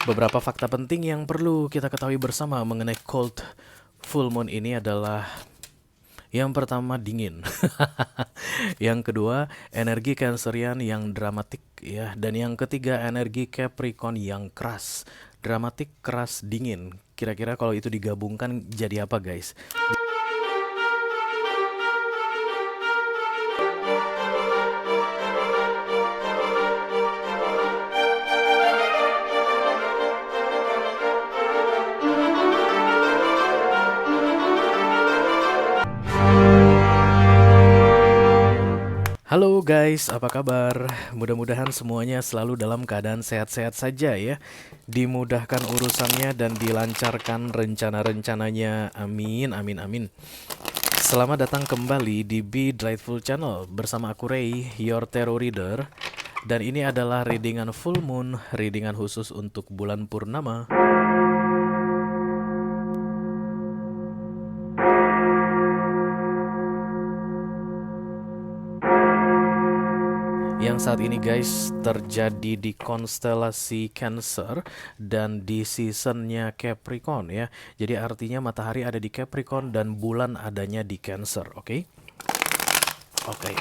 Beberapa fakta penting yang perlu kita ketahui bersama mengenai cold full moon ini adalah yang pertama dingin. Yang kedua, energi Cancerian yang dramatik ya, dan yang ketiga energi Capricorn yang keras. Dramatik, keras, dingin. Kira-kira kalau itu digabungkan jadi apa, guys? Halo guys, apa kabar? Mudah-mudahan semuanya selalu dalam keadaan sehat-sehat saja ya. Dimudahkan urusannya dan dilancarkan rencana-rencananya. Amin, amin, amin. Selamat datang kembali di Be Delightful Channel bersama aku Ray, your tarot reader. Dan ini adalah readingan full moon, readingan khusus untuk bulan purnama. Yang saat ini guys terjadi di konstelasi Cancer dan di seasonnya Capricorn ya. Jadi artinya matahari ada di Capricorn dan bulan adanya di Cancer, oke? Oke.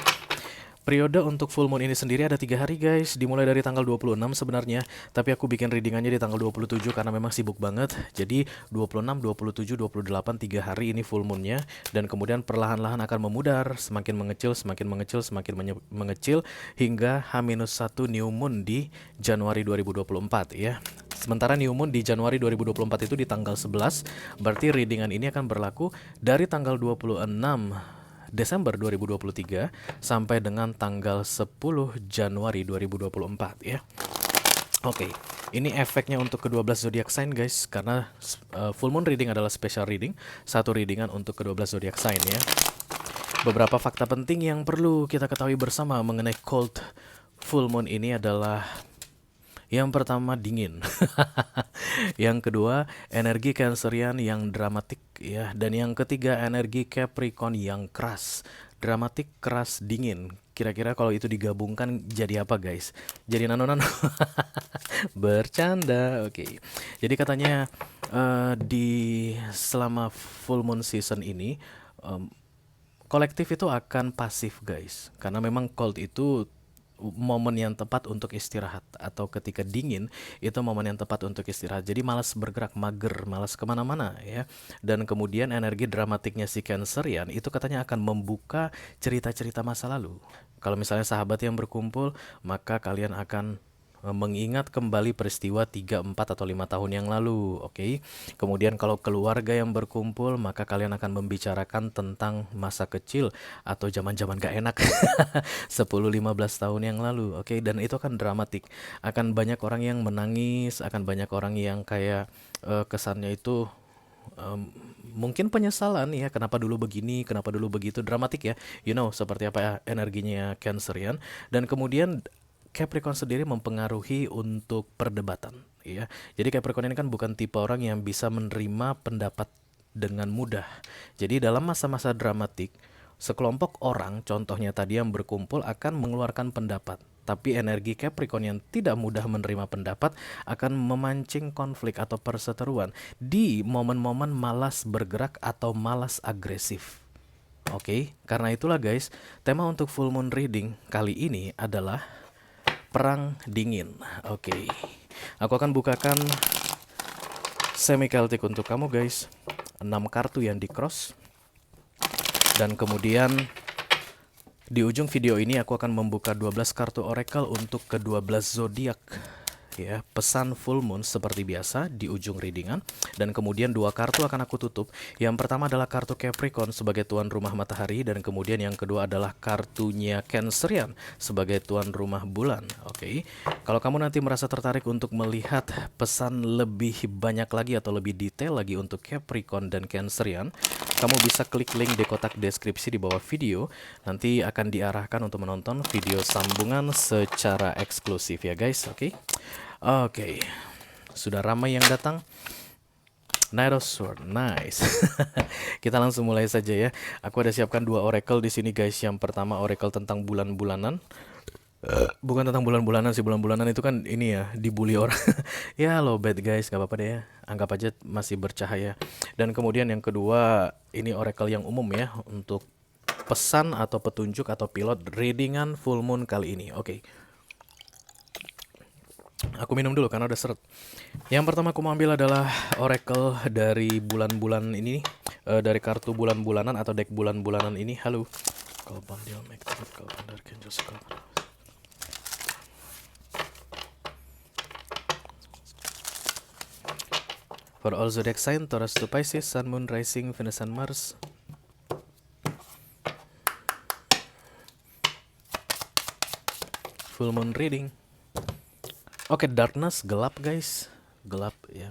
Periode untuk full moon ini sendiri ada 3 hari guys, dimulai dari tanggal 26 sebenarnya, tapi aku bikin readingannya di tanggal 27 karena memang sibuk banget. Jadi 26, 27, 28, 3 hari ini full moonnya, dan kemudian perlahan-lahan akan memudar, semakin mengecil, semakin mengecil, semakin mengecil, hingga H-1 new moon di Januari 2024 ya. Sementara new moon di Januari 2024 itu di tanggal 11, berarti readingan ini akan berlaku dari tanggal 26 Desember 2023 sampai dengan tanggal 10 Januari 2024 ya. Oke, ini efeknya untuk ke-12 zodiak sign guys, karena full moon reading adalah special reading, satu readingan untuk ke-12 zodiak sign ya. Beberapa fakta penting yang perlu kita ketahui bersama mengenai cold full moon ini adalah yang pertama dingin. Yang kedua, energi Cancerian yang dramatik ya, dan yang ketiga energi Capricorn yang keras. Dramatik, keras, dingin. Kira-kira kalau itu digabungkan jadi apa, guys? Jadi nano-nano. Bercanda. Oke. Jadi katanya di selama full moon season ini kolektif itu akan pasif, guys. Karena memang cold itu momen yang tepat untuk istirahat, atau ketika dingin itu momen yang tepat untuk istirahat. Jadi malas bergerak, mager, malas kemana-mana ya. Dan kemudian energi dramatiknya si Cancerian itu katanya akan membuka cerita-cerita masa lalu. Kalau misalnya sahabat yang berkumpul, maka kalian akan mengingat kembali peristiwa 3, 4, atau 5 tahun yang lalu, oke? Kemudian kalau keluarga yang berkumpul, maka kalian akan membicarakan tentang masa kecil atau zaman-zaman gak enak 10-15 tahun yang lalu, oke? Dan itu akan dramatik. Akan banyak orang yang menangis, akan banyak orang yang kayak kesannya itu mungkin penyesalan ya, kenapa dulu begini, kenapa dulu begitu, dramatik ya. You know seperti apa ya energinya Cancerian. Dan kemudian Capricorn sendiri mempengaruhi untuk perdebatan ya. Jadi Capricorn ini kan bukan tipe orang yang bisa menerima pendapat dengan mudah. Jadi dalam masa-masa dramatik, sekelompok orang, contohnya tadi yang berkumpul, akan mengeluarkan pendapat. Tapi energi Capricorn yang tidak mudah menerima pendapat akan memancing konflik atau perseteruan di momen-momen malas bergerak atau malas agresif. Oke, karena itulah guys, tema untuk full moon reading kali ini adalah perang dingin. Oke. Aku akan bukakan semi Celtic untuk kamu guys. 6 kartu yang di cross. Dan kemudian di ujung video ini aku akan membuka 12 kartu oracle untuk ke-12 zodiak. Ya, pesan full moon seperti biasa di ujung readingan, dan kemudian 2 kartu akan aku tutup. Yang pertama adalah kartu Capricorn sebagai tuan rumah matahari, dan kemudian yang kedua adalah kartunya Cancerian sebagai tuan rumah bulan. Oke. Kalau kamu nanti merasa tertarik untuk melihat pesan lebih banyak lagi atau lebih detail lagi untuk Capricorn dan Cancerian, kamu bisa klik link di kotak deskripsi di bawah video. Nanti akan diarahkan untuk menonton video sambungan secara eksklusif ya guys. Oke. Sudah ramai yang datang. Knight of Swords, nice. Kita langsung mulai saja ya. Aku ada siapkan 2 oracle di sini guys. Yang pertama oracle tentang bulan-bulanan. Bukan tentang bulan-bulanan sih, bulan-bulanan itu kan ini ya, dibully orang. Ya low bad guys, nggak apa-apa deh ya. Anggap aja masih bercahaya. Dan kemudian yang kedua, ini oracle yang umum ya untuk pesan atau petunjuk atau pilot readingan full moon kali ini. Oke, aku minum dulu karena udah seret. Yang pertama aku mau ambil adalah oracle dari bulan-bulan ini, dari kartu bulan-bulanan atau deck bulan-bulanan ini. Halo. Kalau bandel make kalau bandar kenjo For all zodiac sign, Taurus to Pisces, Sun, Moon, Rising, Venus, and Mars. Full moon reading. Oke, darkness, gelap guys. Gelap ya.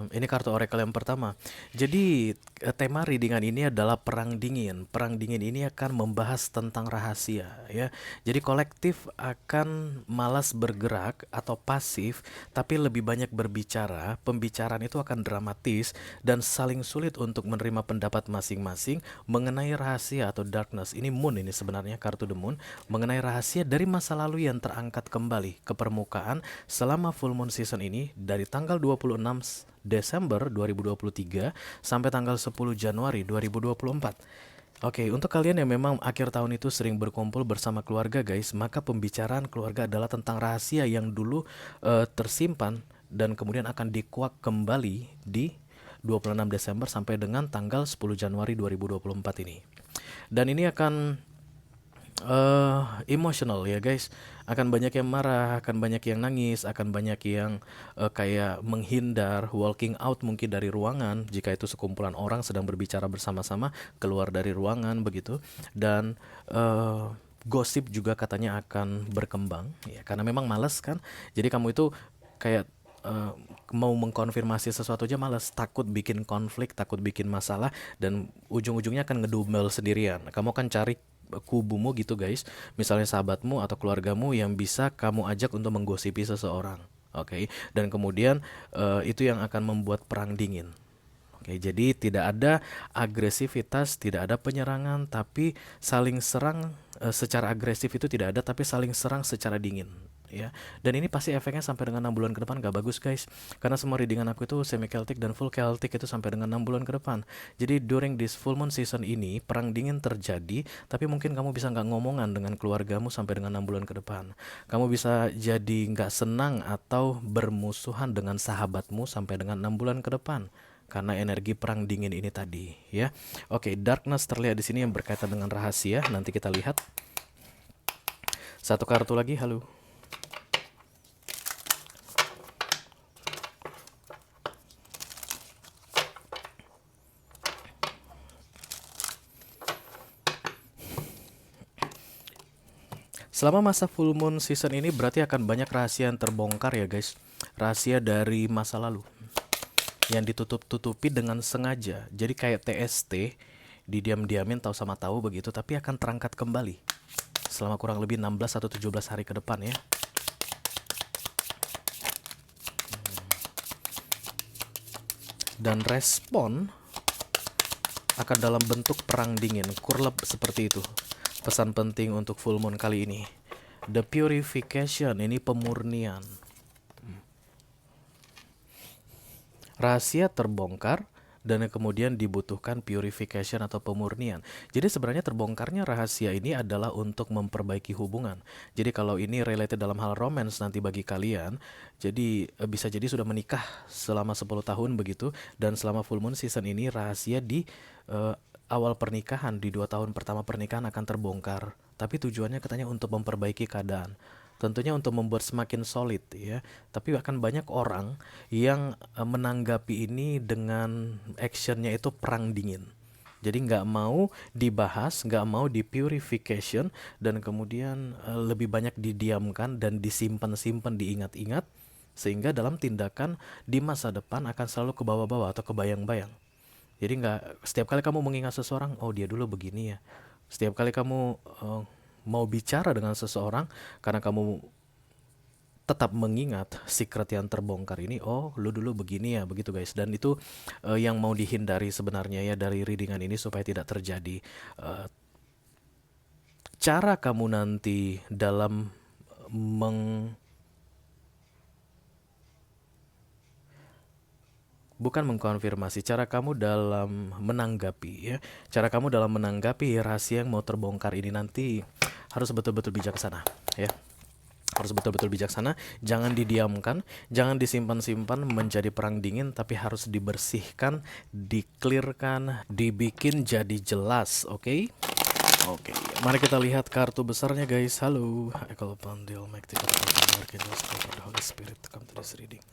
Ini kartu oracle yang pertama. Jadi tema readingan ini adalah perang dingin. Perang dingin ini akan membahas tentang rahasia ya. Jadi kolektif akan malas bergerak atau pasif, tapi lebih banyak berbicara. Pembicaraan itu akan dramatis dan saling sulit untuk menerima pendapat masing-masing mengenai rahasia atau darkness. Ini moon, ini sebenarnya kartu the moon, mengenai rahasia dari masa lalu yang terangkat kembali ke permukaan selama full moon season ini dari tanggal 26 Desember 2023 sampai tanggal 10 Januari 2024. Oke, untuk kalian yang memang akhir tahun itu sering berkumpul bersama keluarga guys, maka pembicaraan keluarga adalah tentang rahasia yang dulu tersimpan dan kemudian akan dikuak kembali di 26 Desember sampai dengan tanggal 10 Januari 2024 ini. Dan ini akan emotional ya guys, akan banyak yang marah, akan banyak yang nangis, akan banyak yang kayak menghindar, walking out mungkin dari ruangan jika itu sekumpulan orang sedang berbicara bersama-sama, keluar dari ruangan begitu. Dan gosip juga katanya akan berkembang ya, karena memang males kan, jadi kamu itu kayak mau mengkonfirmasi sesuatu aja malas, takut bikin konflik, takut bikin masalah, dan ujung-ujungnya akan ngedumel sendirian. Kamu akan cari kubumu gitu guys, misalnya sahabatmu atau keluargamu yang bisa kamu ajak untuk menggosipi seseorang. Oke, dan kemudian itu yang akan membuat perang dingin. Oke, jadi tidak ada agresivitas, tidak ada penyerangan, tapi saling serang secara agresif itu tidak ada, tapi saling serang secara dingin ya. Dan ini pasti efeknya sampai dengan 6 bulan ke depan gak bagus guys, karena semua readingan aku itu semi Celtic dan full Celtic itu sampai dengan 6 bulan ke depan. Jadi during this full moon season ini perang dingin terjadi, tapi mungkin kamu bisa nggak ngomongan dengan keluargamu sampai dengan 6 bulan ke depan. Kamu bisa jadi nggak senang atau bermusuhan dengan sahabatmu sampai dengan 6 bulan ke depan karena energi perang dingin ini tadi ya. Oke, darkness terlihat di sini yang berkaitan dengan rahasia. Nanti kita lihat satu kartu lagi. Halo. Selama masa full moon season ini berarti akan banyak rahasia yang terbongkar ya guys. Rahasia dari masa lalu yang ditutup-tutupi dengan sengaja. Jadi kayak TST, didiam-diamin tahu sama tahu begitu, tapi akan terangkat kembali selama kurang lebih 16 atau 17 hari ke depan ya. Dan respon akan dalam bentuk perang dingin, kurlep seperti itu. Pesan penting untuk full moon kali ini, the purification, ini pemurnian. Rahasia terbongkar dan kemudian dibutuhkan purification atau pemurnian. Jadi sebenarnya terbongkarnya rahasia ini adalah untuk memperbaiki hubungan. Jadi kalau ini related dalam hal romance nanti bagi kalian, jadi bisa jadi sudah menikah selama 10 tahun begitu, dan selama full moon season ini rahasia di awal pernikahan, di 2 tahun pertama pernikahan akan terbongkar. Tapi tujuannya katanya untuk memperbaiki keadaan. Tentunya untuk membuat semakin solid ya. Tapi akan banyak orang yang menanggapi ini dengan actionnya itu perang dingin. Jadi nggak mau dibahas, nggak mau di purification, dan kemudian lebih banyak didiamkan dan disimpan-simpan, diingat-ingat, sehingga dalam tindakan di masa depan akan selalu ke bawah-bawah atau kebayang-bayang. Jadi nggak setiap kali kamu mengingat seseorang, oh dia dulu begini ya. Setiap kali kamu mau bicara dengan seseorang, karena kamu tetap mengingat secret yang terbongkar ini, oh lu dulu begini ya, begitu guys. Dan itu yang mau dihindari sebenarnya ya dari readingan ini supaya tidak terjadi cara kamu nanti dalam meng bukan mengkonfirmasi, cara kamu dalam menanggapi ya. Cara kamu dalam menanggapi rahasia yang mau terbongkar ini nanti harus betul-betul bijaksana ya. Harus betul-betul bijaksana, jangan didiamkan, jangan disimpan-simpan menjadi perang dingin, tapi harus dibersihkan, diklirkan, dibikin jadi jelas, oke? Oke, mari kita lihat kartu besarnya guys. Halo, I call upon the Almighty God, the Archangel, the Holy Spirit to come to this reading.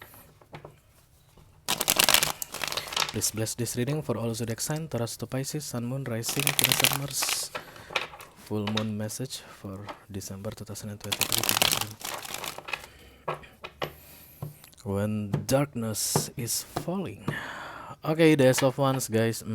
Please bless this reading for all zodiac sign, Taurus to Pisces, Sun, Moon, Rising, Venus, and Mars. Full moon message for December 2023. When darkness is falling. Oke, the Ace of Wands guys.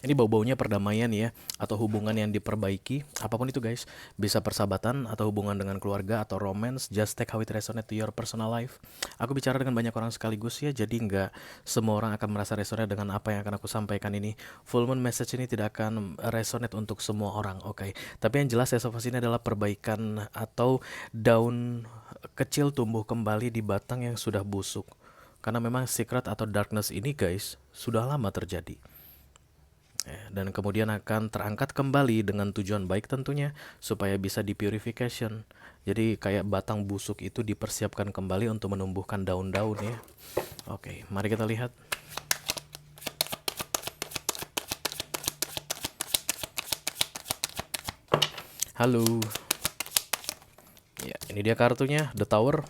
Ini bau-baunya perdamaian ya, atau hubungan yang diperbaiki, apapun itu guys. Bisa persahabatan atau hubungan dengan keluarga atau romance. Just take how it resonate to your personal life. Aku bicara dengan banyak orang sekaligus ya, jadi nggak semua orang akan merasa resonate dengan apa yang akan aku sampaikan ini. Full moon message ini tidak akan resonate untuk semua orang, oke. Tapi yang jelas Ace of Wands ini adalah perbaikan atau daun kecil tumbuh kembali di batang yang sudah busuk. Karena memang secret atau darkness ini guys, sudah lama terjadi. Dan kemudian akan terangkat kembali dengan tujuan baik tentunya, supaya bisa dipurification. Jadi kayak batang busuk itu dipersiapkan kembali untuk menumbuhkan daun-daun ya. Oke, mari kita lihat. Halo. Ya, ini dia kartunya, The Tower.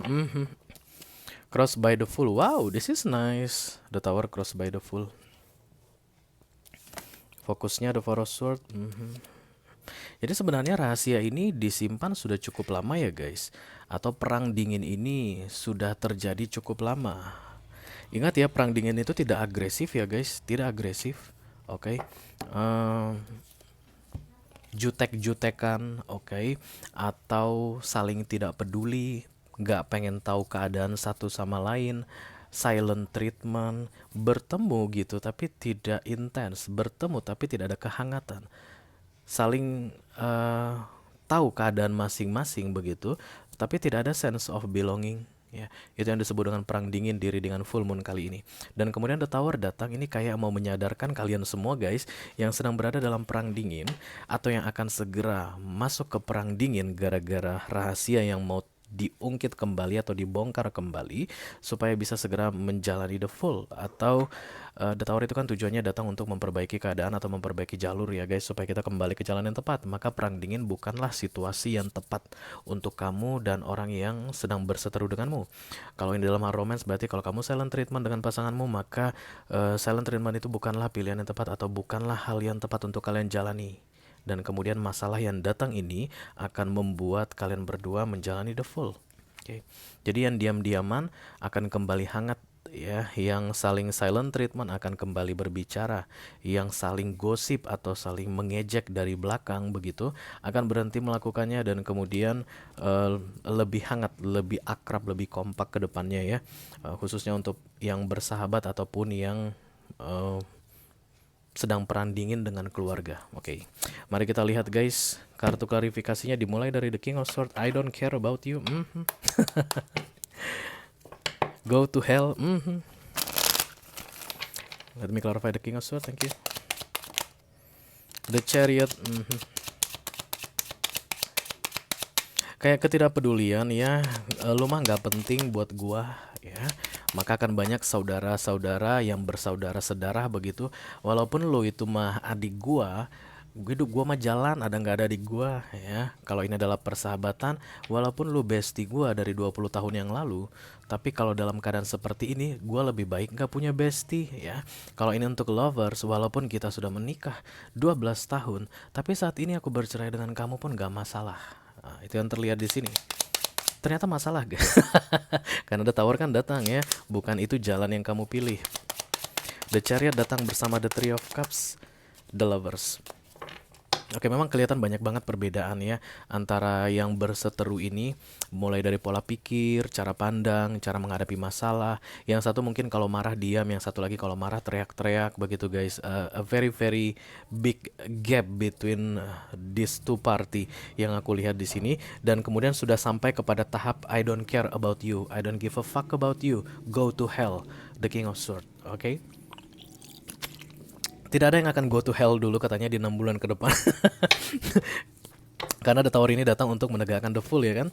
Cross by the Fool. Wow, this is nice. The Tower cross by the Fool. Fokusnya The Four of Swords. Jadi sebenarnya rahasia ini disimpan sudah cukup lama ya guys. Atau perang dingin ini sudah terjadi cukup lama. Ingat ya, perang dingin itu tidak agresif ya guys. Tidak agresif. Oke. Jutek-jutekan. Oke. Atau saling tidak peduli, gak pengen tahu keadaan satu sama lain. Silent treatment, bertemu gitu tapi tidak intens, bertemu tapi tidak ada kehangatan, saling tahu keadaan masing-masing begitu, tapi tidak ada sense of belonging ya. Itu yang disebut dengan perang dingin diri dengan full moon kali ini. Dan kemudian The Tower datang, ini kayak mau menyadarkan kalian semua guys yang sedang berada dalam perang dingin atau yang akan segera masuk ke perang dingin gara-gara rahasia yang mau diungkit kembali atau dibongkar kembali, supaya bisa segera menjalani the full atau The Tower itu kan tujuannya datang untuk memperbaiki keadaan atau memperbaiki jalur ya guys, supaya kita kembali ke jalan yang tepat. Maka perang dingin bukanlah situasi yang tepat untuk kamu dan orang yang sedang berseteru denganmu. Kalau ini dalam hal romance, berarti kalau kamu silent treatment dengan pasanganmu, maka silent treatment itu bukanlah pilihan yang tepat atau bukanlah hal yang tepat untuk kalian jalani. Dan kemudian masalah yang datang ini akan membuat kalian berdua menjalani the full. Oke. Jadi yang diam-diaman akan kembali hangat ya, yang saling silent treatment akan kembali berbicara, yang saling gosip atau saling mengejek dari belakang begitu akan berhenti melakukannya, dan kemudian lebih hangat, lebih akrab, lebih kompak ke depannya ya. Khususnya untuk yang bersahabat ataupun yang sedang perang dingin dengan keluarga. Oke. Mari kita lihat guys. Kartu klarifikasinya dimulai dari The King of Swords. I don't care about you. Go to hell. Let me clarify the King of Swords. Thank you. The Chariot. Kayak ketidakpedulian ya. Lu mah gak penting buat gua ya. Maka akan banyak saudara-saudara yang bersaudara sedarah begitu. Walaupun lo itu mah adik gua, hidup gua mah jalan, ada nggak ada adik gua ya. Kalau ini adalah persahabatan, walaupun lo bestie gua dari 20 tahun yang lalu, tapi kalau dalam keadaan seperti ini, gua lebih baik nggak punya bestie ya. Kalau ini untuk lovers, walaupun kita sudah menikah 12 tahun, tapi saat ini aku bercerai dengan kamu pun nggak masalah. Nah, itu yang terlihat di sini. Ternyata masalah guys. Karena The Tower kan datang ya, bukan itu jalan yang kamu pilih. The Chariot datang bersama The Three of Cups, The Lovers. Oke, memang kelihatan banyak banget perbedaan ya antara yang berseteru ini, mulai dari pola pikir, cara pandang, cara menghadapi masalah. Yang satu mungkin kalau marah diam, yang satu lagi kalau marah teriak-teriak begitu guys. A very very big gap between these two party yang aku lihat di sini, dan kemudian sudah sampai kepada tahap I don't care about you, I don't give a fuck about you, go to hell, the King of Sword. Oke. Tidak ada yang akan go to hell dulu katanya di 6 bulan ke depan. Karena The Tower ini datang untuk menegakkan The Fool ya kan.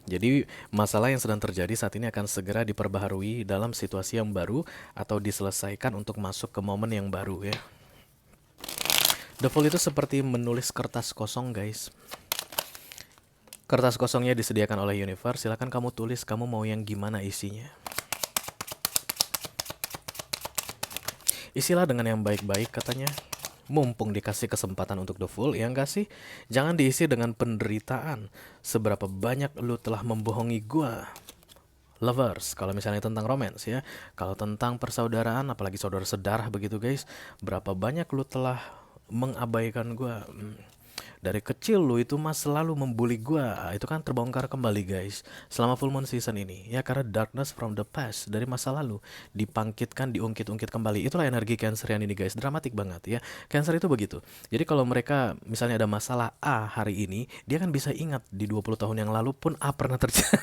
Jadi masalah yang sedang terjadi saat ini akan segera diperbaharui dalam situasi yang baru atau diselesaikan untuk masuk ke momen yang baru ya. The Fool itu seperti menulis kertas kosong guys. Kertas kosongnya disediakan oleh Universe, silakan kamu tulis kamu mau yang gimana isinya. Isilah dengan yang baik-baik katanya. Mumpung dikasih kesempatan untuk The Fool, ya enggak sih? Jangan diisi dengan penderitaan. Seberapa banyak lu telah membohongi gua. Lovers, kalau misalnya tentang romance ya. Kalau tentang persaudaraan, apalagi saudara sedarah begitu guys. Berapa banyak lu telah mengabaikan gua. Dari kecil lu itu mas selalu membuli gua. Itu kan terbongkar kembali guys selama full moon season ini. Ya karena darkness from the past, dari masa lalu dibangkitkan, diungkit-ungkit kembali. Itulah energi Cancerian ini guys. Dramatik banget ya. Cancer itu begitu. Jadi kalau mereka misalnya ada masalah A hari ini, dia kan bisa ingat di 20 tahun yang lalu pun A pernah terjadi.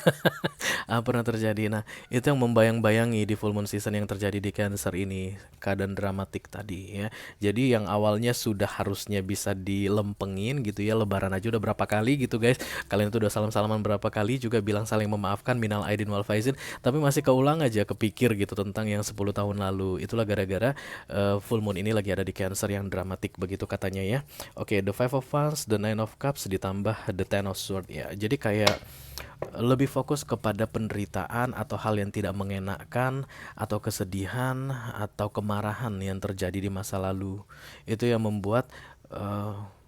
A pernah terjadi. Nah, itu yang membayang-bayangi di full moon season yang terjadi di Cancer ini. Keadaan dramatik tadi ya. Jadi yang awalnya sudah harusnya bisa dilempengin gitu ya, lebaran aja udah berapa kali gitu guys, kalian tuh udah salam-salaman berapa kali, juga bilang saling memaafkan, minal aidin wal faizin, tapi masih keulang aja kepikir gitu tentang yang 10 tahun lalu. Itulah gara-gara full moon ini lagi ada di Cancer yang dramatik begitu katanya ya. Oke, the Five of Wands, the Nine of Cups ditambah the Ten of Swords ya. Jadi kayak lebih fokus kepada penderitaan atau hal yang tidak mengenakkan atau kesedihan atau kemarahan yang terjadi di masa lalu. Itu yang membuat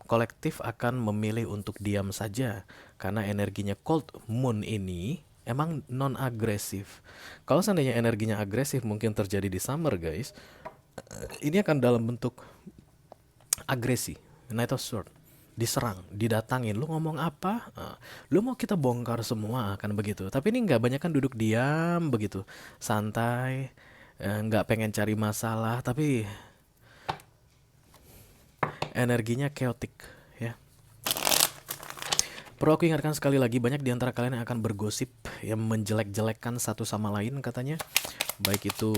kolektif akan memilih untuk diam saja karena energinya cold moon ini emang non agresif. Kalau seandainya energinya agresif mungkin terjadi di summer guys. Ini akan dalam bentuk agresi, Knight of Sword, diserang, didatangin, lu ngomong apa? Lu mau kita bongkar semua kan begitu. Tapi ini nggak, banyak kan duduk diam begitu, santai, nggak pengen cari masalah, tapi energinya chaotic ya. Perlu aku ingatkan sekali lagi, banyak di antara kalian yang akan bergosip yang menjelek-jelekkan satu sama lain katanya. Baik itu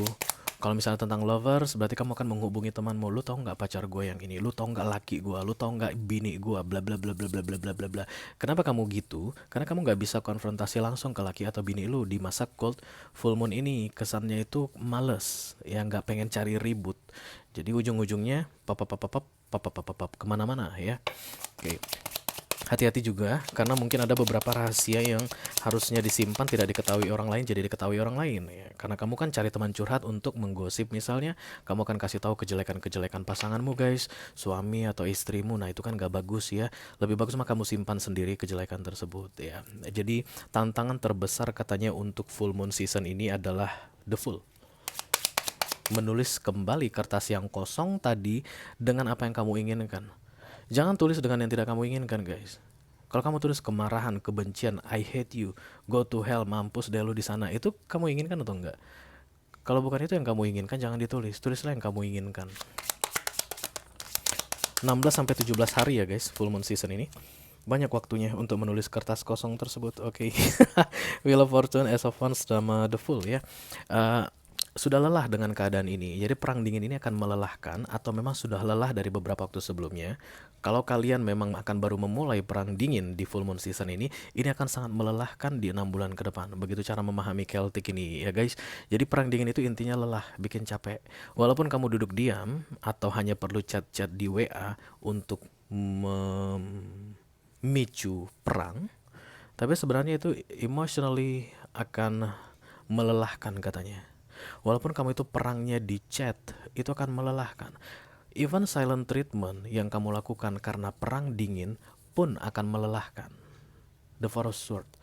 kalau misalnya tentang lovers, berarti kamu akan menghubungi temanmu, lu tau nggak pacar gue yang ini, lu tau nggak laki gue, lu tau nggak bini gue, bla bla bla bla bla bla bla bla bla. Kenapa kamu gitu? Karena kamu nggak bisa konfrontasi langsung ke laki atau bini lu di masa cold full moon ini. Kesannya itu males, ya nggak pengen cari ribut. Jadi ujung-ujungnya pap pap pap pap pap pap pap pap kemana-mana ya. Oke. Hati-hati juga karena mungkin ada beberapa rahasia yang harusnya disimpan tidak diketahui orang lain jadi diketahui orang lain ya. Karena kamu kan cari teman curhat untuk menggosip misalnya, kamu akan kasih tahu kejelekan-kejelekan pasanganmu guys, suami atau istrimu. Nah, itu kan gak bagus ya. Lebih bagus mah kamu simpan sendiri kejelekan tersebut ya. Jadi tantangan terbesar katanya untuk full moon season ini adalah the full. Menulis kembali kertas yang kosong tadi dengan apa yang kamu inginkan. Jangan tulis dengan yang tidak kamu inginkan guys. Kalau kamu tulis kemarahan, kebencian, I hate you, go to hell, mampus deh lu di sana, itu kamu inginkan atau enggak? Kalau bukan itu yang kamu inginkan, jangan ditulis. Tulislah yang kamu inginkan. 16 sampai 17 hari ya guys, full moon season ini. Banyak waktunya untuk menulis kertas kosong tersebut. Oke. Wheel of Fortune, Ace of Wands sama The Fool ya. Sudah lelah dengan keadaan ini. Jadi perang dingin ini akan melelahkan atau memang sudah lelah dari beberapa waktu sebelumnya. Kalau kalian memang akan baru memulai perang dingin di full moon season ini akan sangat melelahkan di 6 bulan ke depan. Begitu cara memahami Celtic ini ya guys. Jadi perang dingin itu intinya lelah, bikin capek. Walaupun kamu duduk diam atau hanya perlu chat-chat di WA untuk memicu perang, tapi sebenarnya itu emotionally akan melelahkan katanya. Walaupun kamu itu perangnya di chat, itu akan melelahkan. Even silent treatment yang kamu lakukan karena perang dingin pun akan melelahkan. The Four of Swords.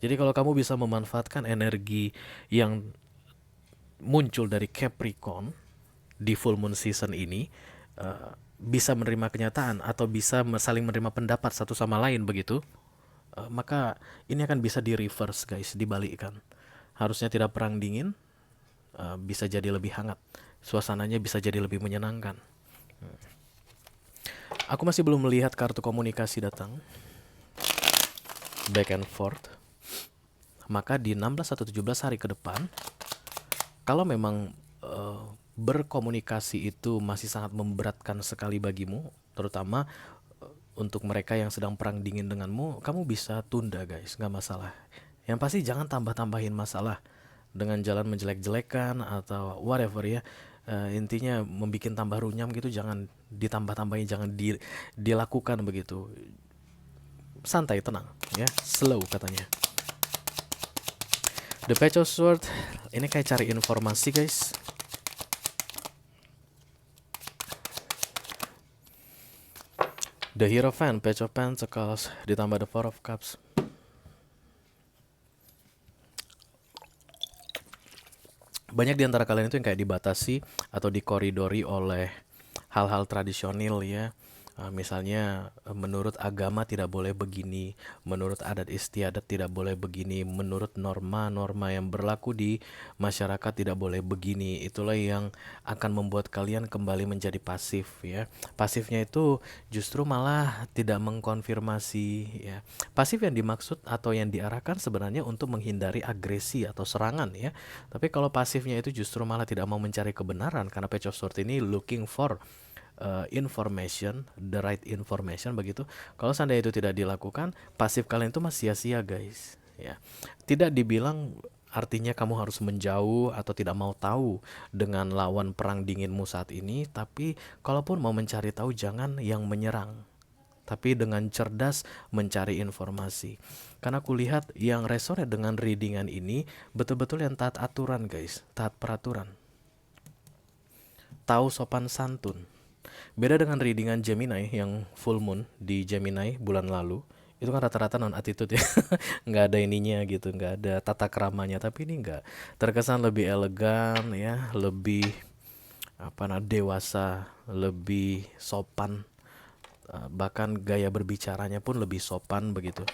Jadi kalau kamu bisa memanfaatkan energi yang muncul dari Capricorn di full moon season ini, bisa menerima kenyataan atau bisa saling menerima pendapat satu sama lain begitu, maka ini akan bisa di reverse guys, dibalikkan. Harusnya tidak perang dingin, bisa jadi lebih hangat. Suasananya bisa jadi lebih menyenangkan. Aku masih belum melihat kartu komunikasi datang, back and forth. Maka di 16 atau 17 hari ke depan, kalau memang berkomunikasi itu masih sangat memberatkan sekali bagimu, terutama untuk mereka yang sedang perang dingin denganmu, kamu bisa tunda guys, nggak masalah. Yang pasti jangan tambah-tambahin masalah dengan jalan menjelek-jelekan atau whatever ya. Intinya membuat tambah runyam gitu, jangan ditambah-tambahin, jangan dilakukan begitu. Santai, tenang ya, slow katanya. The Page of Swords, ini kayak cari informasi guys. The Hierophant, Page of Pentacles, ditambah The Four of Cups. Banyak di antara kalian itu yang kayak dibatasi atau dikoridori oleh hal-hal tradisional ya. Misalnya menurut agama tidak boleh begini, menurut adat istiadat tidak boleh begini, menurut norma-norma yang berlaku di masyarakat tidak boleh begini. Itulah yang akan membuat kalian kembali menjadi pasif ya. Pasifnya itu justru malah tidak mengkonfirmasi ya. Pasif yang dimaksud atau yang diarahkan sebenarnya untuk menghindari agresi atau serangan ya. Tapi kalau pasifnya itu justru malah tidak mau mencari kebenaran, karena Page of Swords ini looking for information, the right information begitu. Kalau seandainya itu tidak dilakukan, pasif kalian itu masih sia-sia guys ya. Tidak dibilang artinya kamu harus menjauh atau tidak mau tahu dengan lawan perang dinginmu saat ini, tapi kalaupun mau mencari tahu, jangan yang menyerang, tapi dengan cerdas mencari informasi. Karena aku lihat yang resonate dengan readingan ini betul-betul yang taat aturan guys, taat peraturan, tahu sopan santun. Beda dengan readingan Gemini yang full moon di Gemini bulan lalu, itu kan rata-rata non attitude ya. Nggak ada ininya gitu, nggak ada tata keramanya. Tapi ini nggak, terkesan lebih elegan ya, lebih dewasa, lebih sopan. Bahkan gaya berbicaranya pun lebih sopan begitu.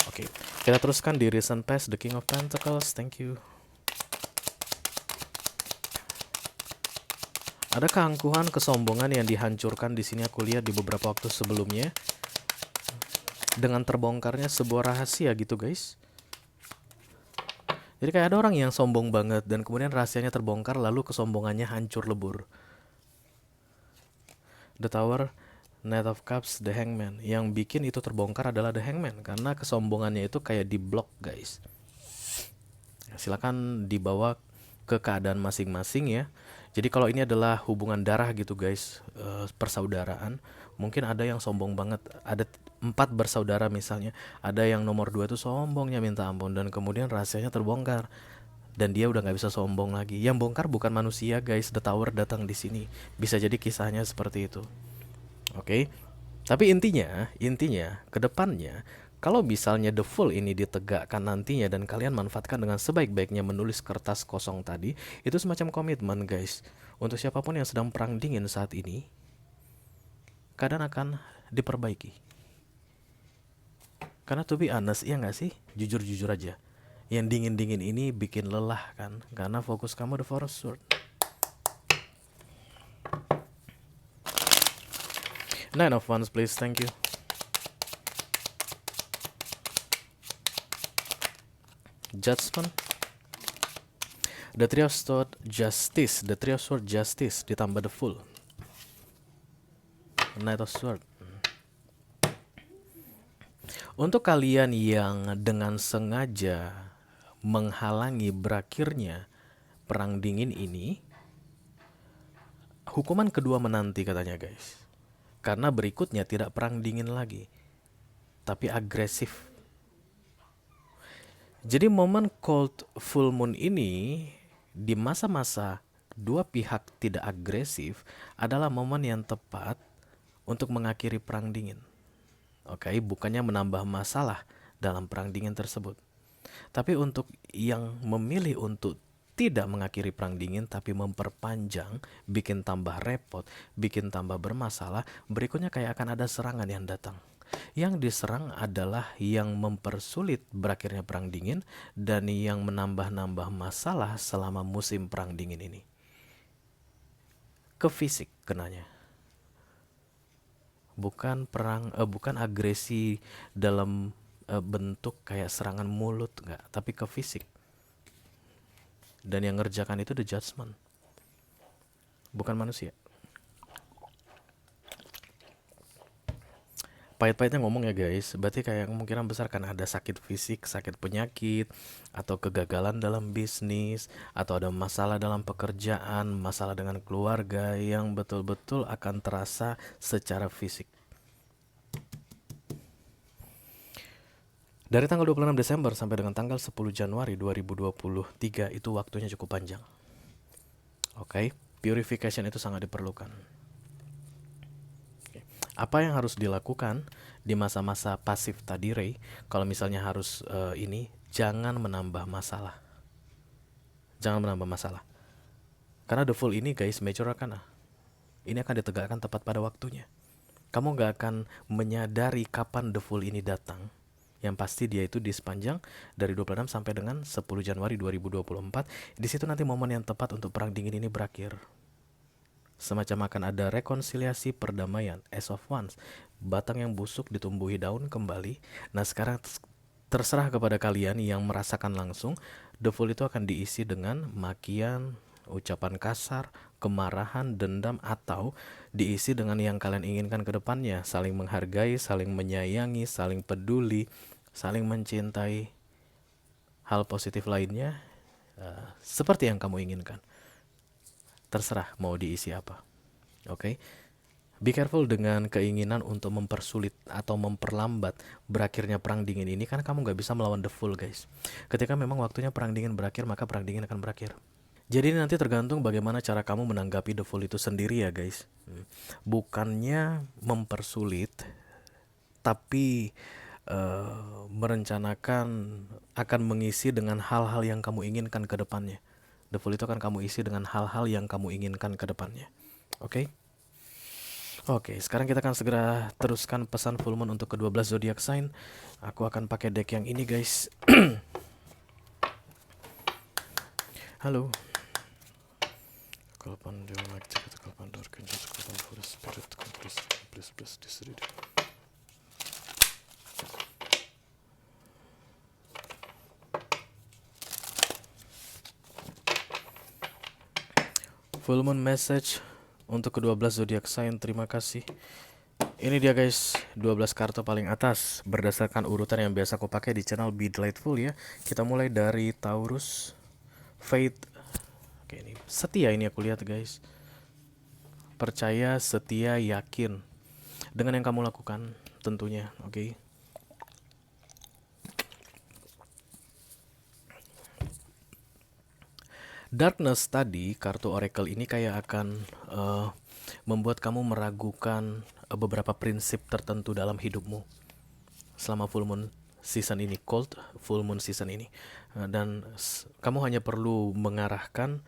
Oke, kita teruskan di recent past, The King of Pentacles. Thank you. Ada keangkuhan, kesombongan yang dihancurkan di sini aku lihat di beberapa waktu sebelumnya. Dengan terbongkarnya sebuah rahasia gitu guys. Jadi kayak ada orang yang sombong banget dan kemudian rahasianya terbongkar, lalu kesombongannya hancur lebur. The Tower, Knight of Cups, The Hangman. Yang bikin itu terbongkar adalah The Hangman, karena kesombongannya itu kayak di blok guys. Silakan dibawa ke keadaan masing-masing ya. Jadi kalau ini adalah hubungan darah gitu guys, persaudaraan, mungkin ada yang sombong banget. Ada 4 bersaudara misalnya, ada yang nomor 2 itu sombongnya minta ampun, dan kemudian rahasianya terbongkar dan dia udah nggak bisa sombong lagi. Yang bongkar bukan manusia guys, The Tower datang di sini. Bisa jadi kisahnya seperti itu. Oke. Tapi intinya kedepannya, kalau misalnya The Fool ini ditegakkan nantinya dan kalian manfaatkan dengan sebaik-baiknya menulis kertas kosong tadi, itu semacam komitmen guys. Untuk siapapun yang sedang perang dingin saat ini, keadaan akan diperbaiki. Karena to be honest, iya gak sih? Jujur-jujur aja, yang dingin-dingin ini bikin lelah kan, karena fokus kamu The Four of Swords. Nine of Wands please, thank you. Judgment, The Three of Swords, Justice, The Three of Swords, Justice, ditambah The Fool, Knight of Swords. Untuk kalian yang dengan sengaja menghalangi berakhirnya perang dingin ini, hukuman kedua menanti katanya guys. Karena berikutnya tidak perang dingin lagi, tapi agresif. Jadi momen cold full moon ini, di masa-masa dua pihak tidak agresif, adalah momen yang tepat untuk mengakhiri perang dingin. Oke, bukannya menambah masalah dalam perang dingin tersebut, tapi untuk yang memilih untuk tidak mengakhiri perang dingin tapi memperpanjang, bikin tambah repot, bikin tambah bermasalah, berikutnya kayak akan ada serangan yang datang. Yang diserang adalah yang mempersulit berakhirnya perang dingin dan yang menambah-nambah masalah selama musim perang dingin ini. Ke fisik kenanya. Bukan agresi dalam bentuk kayak serangan mulut, enggak, tapi ke fisik. Dan yang ngerjakan itu the judgment, bukan manusia. Pahit-pahitnya ngomong ya guys, berarti kayak kemungkinan besar kan ada sakit fisik, sakit penyakit, atau kegagalan dalam bisnis, atau ada masalah dalam pekerjaan, masalah dengan keluarga yang betul-betul akan terasa secara fisik. Dari tanggal 26 Desember sampai dengan tanggal 10 Januari 2023 itu waktunya cukup panjang. Oke, purification itu sangat diperlukan. Apa yang harus dilakukan di masa-masa pasif tadi, Ray? Kalau misalnya harus jangan menambah masalah. Jangan menambah masalah. Karena the full ini guys, major arcana. Ini akan ditegakkan tepat pada waktunya. Kamu gak akan menyadari kapan the full ini datang. Yang pasti dia itu di sepanjang dari 26 sampai dengan 10 Januari 2024. Di situ nanti momen yang tepat untuk perang dingin ini berakhir. Semacam akan ada rekonsiliasi perdamaian, as of once. Batang yang busuk ditumbuhi daun kembali. Nah sekarang terserah kepada kalian yang merasakan langsung. The full itu akan diisi dengan makian, ucapan kasar, kemarahan, dendam, atau diisi dengan yang kalian inginkan ke depannya. Saling menghargai, saling menyayangi, saling peduli, saling mencintai. Hal positif lainnya seperti yang kamu inginkan. Terserah mau diisi apa. Oke. Be careful dengan keinginan untuk mempersulit atau memperlambat berakhirnya perang dingin ini, kan kamu gak bisa melawan the full guys. Ketika memang waktunya perang dingin berakhir, maka perang dingin akan berakhir. Jadi nanti tergantung bagaimana cara kamu menanggapi the full itu sendiri ya guys. Bukannya mempersulit, tapi merencanakan akan mengisi dengan hal-hal yang kamu inginkan ke depannya. The full itu akan kamu isi dengan hal-hal yang kamu inginkan ke depannya. Oke? Oke, sekarang kita akan segera teruskan pesan full moon untuk ke-12 zodiac sign. Aku akan pakai deck yang ini guys. Halo. Kalpan Dewa Magicka, Kalpan Dark Angels, Kalpan Forest Spirit, Please disread. Full moon message untuk ke-12 zodiac sign, terima kasih. Ini dia guys, 12 kartu paling atas berdasarkan urutan yang biasa aku pakai di channel Be Delightful ya. Kita mulai dari Taurus, Faith. Oke, ini setia, ini aku lihat guys. Percaya, setia, yakin dengan yang kamu lakukan tentunya, oke. Darkness tadi, kartu oracle ini kayak akan membuat kamu meragukan beberapa prinsip tertentu dalam hidupmu selama full moon season ini, cold full moon season ini. Dan kamu hanya perlu mengarahkan,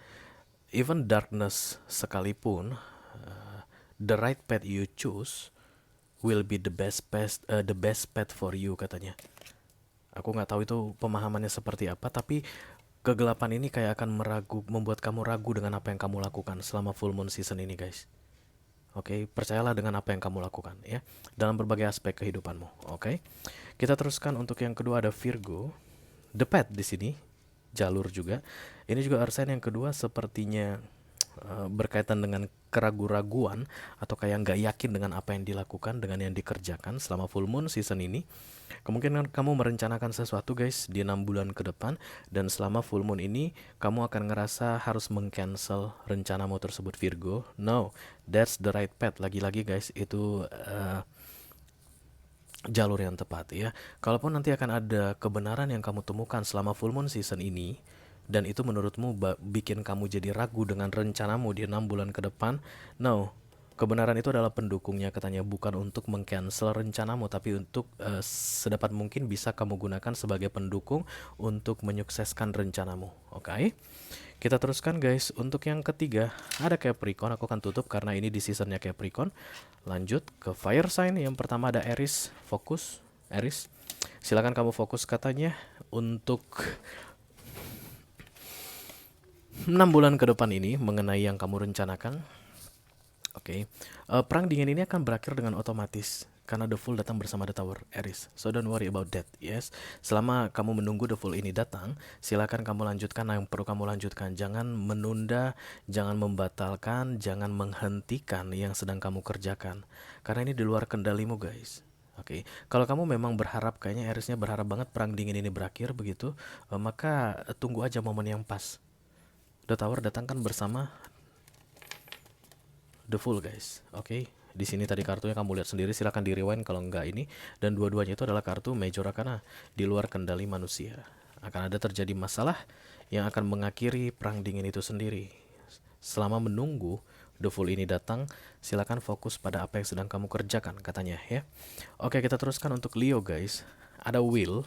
even darkness sekalipun, the right path you choose will be the best path for you katanya. Aku nggak tahu itu pemahamannya seperti apa, tapi kegelapan ini kayak akan membuat kamu ragu dengan apa yang kamu lakukan selama full moon season ini guys. Oke, percayalah dengan apa yang kamu lakukan ya dalam berbagai aspek kehidupanmu. Oke. Kita teruskan untuk yang kedua, ada Virgo. The Path di sini, jalur juga. Ini juga arsen yang kedua sepertinya berkaitan dengan keraguan-raguan atau kayak nggak yakin dengan apa yang dilakukan, dengan yang dikerjakan selama full moon season ini. Kemungkinan kamu merencanakan sesuatu guys di 6 bulan ke depan, dan selama full moon ini kamu akan ngerasa harus meng-cancel rencanamu tersebut Virgo. No, that's the right path. Lagi-lagi guys, itu jalur yang tepat ya. Kalaupun nanti akan ada kebenaran yang kamu temukan selama full moon season ini, dan itu menurutmu bikin kamu jadi ragu dengan rencanamu di 6 bulan ke depan, no, kebenaran itu adalah pendukungnya katanya, bukan untuk meng-cancel rencanamu, tapi untuk sedapat mungkin bisa kamu gunakan sebagai pendukung untuk menyukseskan rencanamu. Oke. Kita teruskan guys. Untuk yang ketiga ada Capricorn. Aku akan tutup karena ini di seasonnya Capricorn. Lanjut ke fire sign. Yang pertama ada Aries. Fokus Aries. Silakan kamu fokus katanya untuk 6 bulan ke depan ini mengenai yang kamu rencanakan. Oke. Perang dingin ini akan berakhir dengan otomatis karena The Fool datang bersama The Tower, Aries. So don't worry about that, yes. Selama kamu menunggu The Fool ini datang, silakan kamu lanjutkan yang perlu kamu lanjutkan. Jangan menunda, jangan membatalkan, jangan menghentikan yang sedang kamu kerjakan. Karena ini di luar kendalimu, guys. Oke, kalau kamu memang berharap, kayaknya Aries-nya berharap banget perang dingin ini berakhir begitu, maka tunggu aja momen yang pas. The Tower datangkan bersama The Fool, guys. Oke. Di sini tadi kartunya kamu lihat sendiri, silakan di rewind kalau enggak ini. Dan dua-duanya itu adalah kartu Major Arcana di luar kendali manusia. Akan ada terjadi masalah yang akan mengakhiri perang dingin itu sendiri. Selama menunggu The Fool ini datang, silakan fokus pada apa yang sedang kamu kerjakan katanya ya. Oke, kita teruskan untuk Leo, guys. Ada will.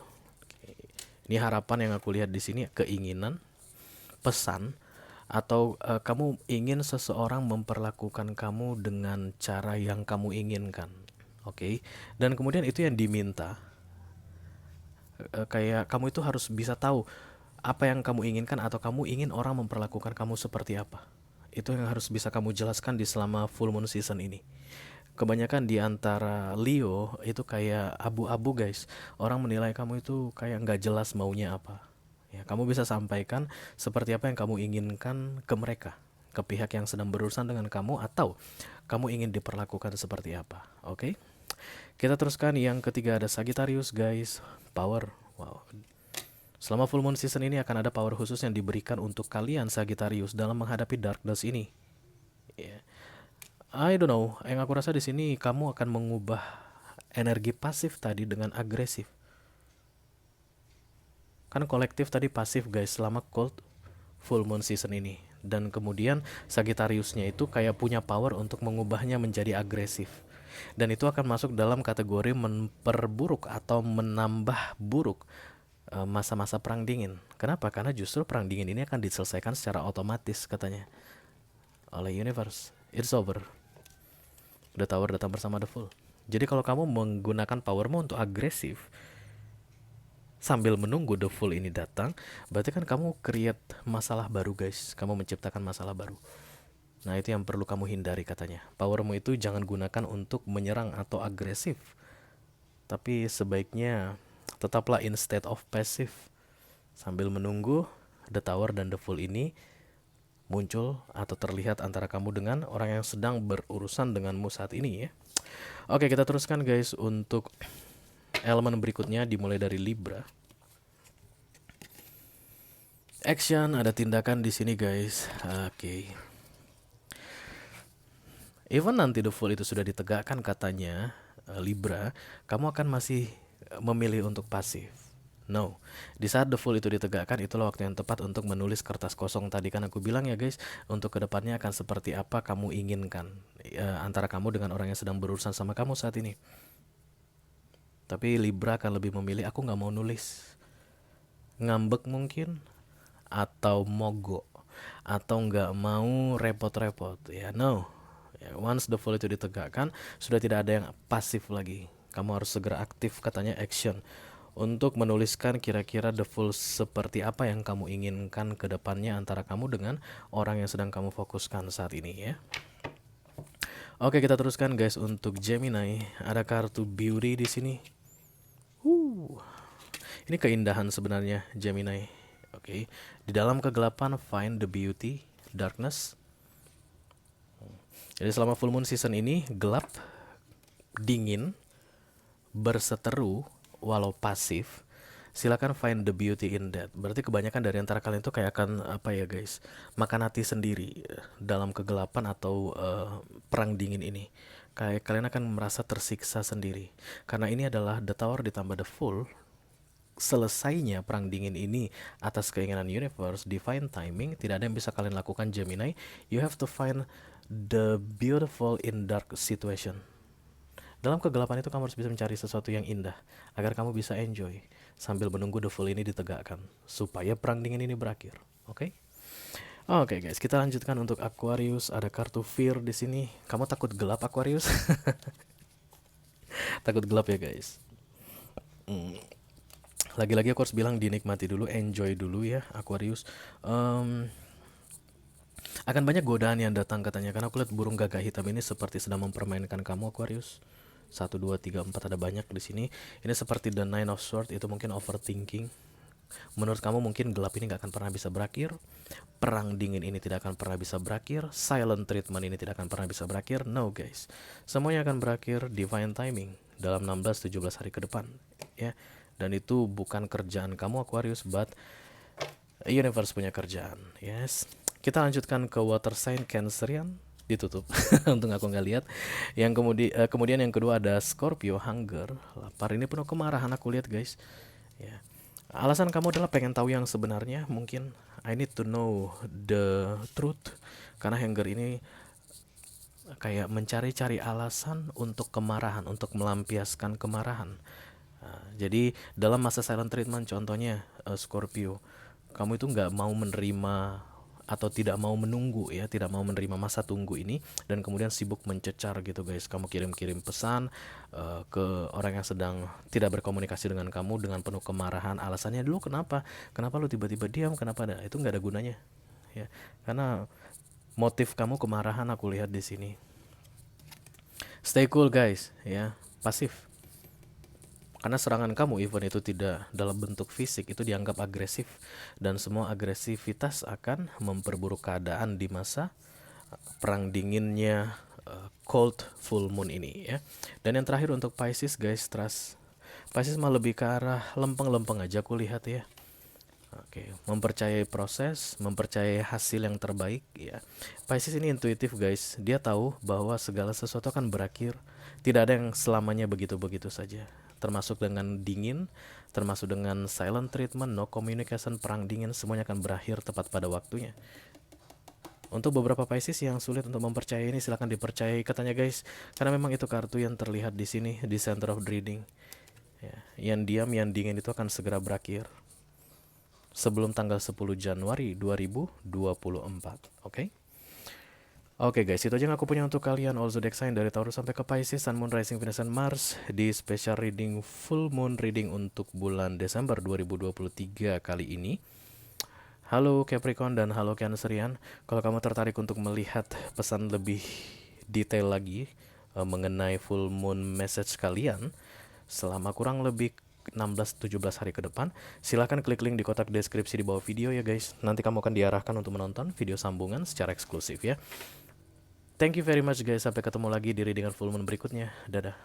Ini harapan yang aku lihat di sini, keinginan, pesan, atau kamu ingin seseorang memperlakukan kamu dengan cara yang kamu inginkan. Oke. Dan kemudian itu yang diminta. Kayak kamu itu harus bisa tahu apa yang kamu inginkan atau kamu ingin orang memperlakukan kamu seperti apa. Itu yang harus bisa kamu jelaskan di selama full moon season ini. Kebanyakan di antara Leo itu kayak abu-abu, guys. Orang menilai kamu itu kayak nggak jelas maunya apa. Ya, kamu bisa sampaikan seperti apa yang kamu inginkan ke mereka, ke pihak yang sedang berurusan dengan kamu, atau kamu ingin diperlakukan seperti apa. Oke? Kita teruskan yang ketiga ada Sagittarius, guys. Power. Wow. Selama full moon season ini akan ada power khusus yang diberikan untuk kalian Sagittarius dalam menghadapi darkness ini. Yeah. I don't know. Yang aku rasa di sini kamu akan mengubah energi pasif tadi dengan agresif. Kan kolektif tadi pasif, guys, selama cold full moon season ini. Dan kemudian Sagittariusnya itu kayak punya power untuk mengubahnya menjadi agresif. Dan itu akan masuk dalam kategori memperburuk atau menambah buruk masa-masa perang dingin. Kenapa? Karena justru perang dingin ini akan diselesaikan secara otomatis katanya oleh universe. It's over. The Tower datang bersama The Fool. Jadi kalau kamu menggunakan powermu untuk agresif sambil menunggu The Fool ini datang, berarti kan kamu create masalah baru, guys. Kamu menciptakan masalah baru. Nah, itu yang perlu kamu hindari katanya. Powermu itu jangan gunakan untuk menyerang atau agresif, tapi sebaiknya tetaplah in state of passive sambil menunggu The Tower dan The Fool ini muncul atau terlihat antara kamu dengan orang yang sedang berurusan denganmu saat ini ya. Oke, kita teruskan, guys, untuk elemen berikutnya dimulai dari Libra. Action, ada tindakan di sini, guys. Oke. Even nanti The Fool itu sudah ditegakkan katanya, Libra, kamu akan masih memilih untuk pasif. No, di saat The Fool itu ditegakkan, itulah waktu yang tepat untuk menulis kertas kosong. Tadi kan aku bilang ya, guys, untuk kedepannya akan seperti apa kamu inginkan antara kamu dengan orang yang sedang berurusan sama kamu saat ini. Tapi Libra akan lebih memilih, aku gak mau nulis, ngambek mungkin, atau mogok, atau gak mau repot-repot. Ya, no. Once The Fool itu ditegakkan, sudah tidak ada yang pasif lagi. Kamu harus segera aktif katanya, action, untuk menuliskan kira-kira The Fool seperti apa yang kamu inginkan ke depannya antara kamu dengan orang yang sedang kamu fokuskan saat ini ya. Oke, kita teruskan, guys, untuk Gemini. Ada kartu Beauty di sini. Ini keindahan sebenarnya, Gemini. Oke. Di dalam kegelapan find the beauty, darkness. Jadi selama full moon season ini gelap, dingin, berseteru, walau pasif. Silakan find the beauty in that. Berarti kebanyakan dari antara kalian itu kayak akan apa ya, guys, makan hati sendiri dalam kegelapan atau perang dingin ini. Kayak kalian akan merasa tersiksa sendiri. Karena ini adalah The Tower ditambah The Fool. Selesainya perang dingin ini atas keinginan universe, divine timing, tidak ada yang bisa kalian lakukan, Gemini. You have to find the beautiful in dark situation. Dalam kegelapan itu kamu harus bisa mencari sesuatu yang indah agar kamu bisa enjoy sambil menunggu The Fool ini ditegakkan supaya perang dingin ini berakhir. Oke. Oke guys, kita lanjutkan untuk Aquarius. Ada kartu Fear di sini. Kamu takut gelap Aquarius? Takut gelap ya guys. Hmm, Lagi-lagi aku harus bilang dinikmati dulu, enjoy dulu ya Aquarius. Em, akan banyak godaan yang datang katanya, karena aku lihat burung gagak hitam ini seperti sedang mempermainkan kamu Aquarius. Satu, dua, tiga, empat, ada banyak di sini. Ini seperti the Nine of Swords, itu mungkin overthinking. Menurut kamu mungkin gelap ini gak akan pernah bisa berakhir. Perang dingin ini tidak akan pernah bisa berakhir. Silent treatment ini tidak akan pernah bisa berakhir. No guys, semuanya akan berakhir divine timing dalam 16-17 hari ke depan ya. Dan itu bukan kerjaan kamu Aquarius, but universe punya kerjaan. Yes. Kita lanjutkan ke water sign Cancerian. Ditutup. Untung aku nggak lihat. Yang kemudian yang kedua ada Scorpio, hunger, lapar. Ini penuh kemarahan aku lihat guys. Ya. Alasan kamu adalah pengen tahu yang sebenarnya. Mungkin I need to know the truth. Karena hunger ini kayak mencari-cari alasan untuk kemarahan, untuk melampiaskan kemarahan. Jadi dalam masa silent treatment contohnya Scorpio, kamu itu nggak mau menerima atau tidak mau menunggu ya, tidak mau menerima masa tunggu ini, dan kemudian sibuk mencecar gitu guys. Kamu kirim-kirim pesan ke orang yang sedang tidak berkomunikasi dengan kamu dengan penuh kemarahan. Alasannya dulu kenapa lu tiba-tiba diam, kenapa ada, itu nggak ada gunanya ya, karena motif kamu kemarahan aku lihat di sini. Stay cool guys ya, pasif. Karena serangan kamu, even itu tidak dalam bentuk fisik, itu dianggap agresif. Dan semua agresivitas akan memperburuk keadaan di masa perang dinginnya cold full moon ini ya. Dan yang terakhir untuk Pisces guys, trust. Pisces mah lebih ke arah lempeng-lempeng aja aku lihat ya. Oke, mempercayai proses, mempercayai hasil yang terbaik ya. Pisces ini intuitif guys, dia tahu bahwa segala sesuatu akan berakhir. Tidak ada yang selamanya begitu-begitu saja. Termasuk dengan dingin, termasuk dengan silent treatment, no communication, perang dingin, semuanya akan berakhir tepat pada waktunya. Untuk beberapa Pisces yang sulit untuk mempercayai ini, silahkan dipercayai katanya guys, karena memang itu kartu yang terlihat di sini di center of reading. Ya, yang diam, yang dingin itu akan segera berakhir sebelum tanggal 10 Januari 2024. Oke? Oke guys, itu aja yang aku punya untuk kalian. All zodiac sign dari Taurus sampai ke Pisces, Sun, Moon, Rising, Venus, dan Mars di special reading full moon reading untuk bulan Desember 2023 kali ini. Halo Capricorn dan halo Cancerian. Kalau kamu tertarik untuk melihat pesan lebih detail lagi mengenai full moon message kalian selama kurang lebih 16-17 hari ke depan, silahkan klik link di kotak deskripsi di bawah video ya guys. Nanti kamu akan diarahkan untuk menonton video sambungan secara eksklusif ya. Thank you very much guys. Sampai ketemu lagi di readingan full moon berikutnya. Dadah.